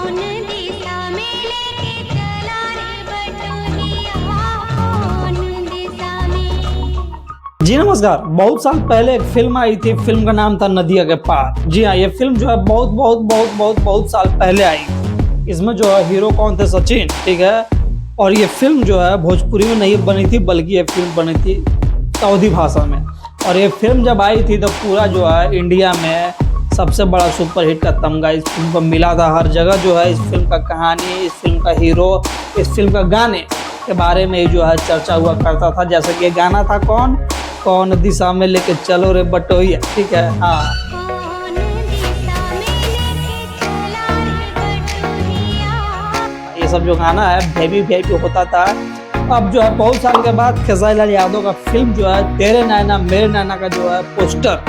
दिशा में लेके चला रे बटोहिया, कौन दिशा में। जी नमस्कार। बहुत साल पहले एक फिल्म आई थी, फिल्म का नाम था नदिया के पार। जी हाँ, ये फिल्म जो है बहुत साल पहले आई। इसमें जो है हीरो कौन थे? सचिन, ठीक है। और ये फिल्म जो है भोजपुरी में नहीं बनी थी, बल्कि ये फिल्म बनी थी साउदी भाषा में। और ये फिल्म जब आई थी तो पूरा जो है इंडिया में सबसे बड़ा सुपरहिट का तमगा इस फिल्म को मिला था। हर जगह जो है इस फिल्म का कहानी, इस फिल्म का हीरो, इस फिल्म का गाने के बारे में जो है चर्चा हुआ करता था। जैसे कि ये गाना था कौन दिशा में लेके चलो रे बटोहिया, ठीक है। हाँ, कौन दिशा में लेके चला रे बटोहिया। ये सब जो गाना है वीआईपी होता था। अब जो है बहुत साल के बाद खेसारी लाल यादव का फिल्म जो है तेरे नैना मेरे नैना का जो है पोस्टर,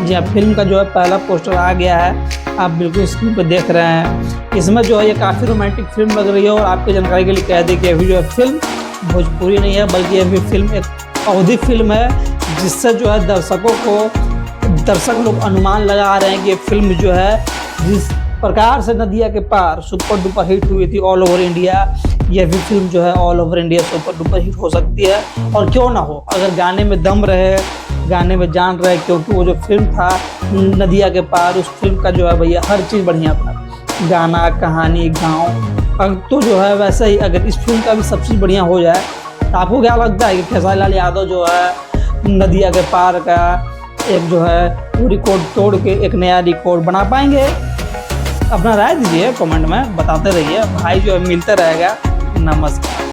जी हाँ, फिल्म का जो है पहला पोस्टर आ गया है। आप बिल्कुल स्क्रीन पर देख रहे हैं। इसमें जो है ये काफ़ी रोमांटिक फिल्म लग रही है। और आपकी जानकारी के लिए कह दें कि अभी जो है फिल्म भोजपुरी नहीं है, बल्कि अभी फिल्म एक अवधी फिल्म है, जिससे जो है दर्शक लोग अनुमान लगा रहे हैं कि ये फिल्म जो है जिस प्रकार से नदिया के पार सुपर डुपर हिट हुई थी ऑल ओवर इंडिया, ये भी फिल्म जो है all over India super duper hit हो सकती है। और क्यों ना हो, अगर गाने में दम रहे, गाने में जान रहे, क्योंकि वो जो फिल्म था नदिया के पार, उस फिल्म का जो है भैया हर चीज़ बढ़िया था। गाना, कहानी, गाँव। तो जो है वैसे ही अगर इस फिल्म का भी सब चीज़ बढ़िया हो जाए तो आपको क्या लगता है कि खेसारी लाल यादव जो है नदिया के पार का एक जो है रिकॉर्ड तोड़ के एक नया रिकॉर्ड बना पाएंगे? अपना राय दीजिए, कमेंट में बताते रहिए। भाई जो है मिलते रहेगा। नमस्कार।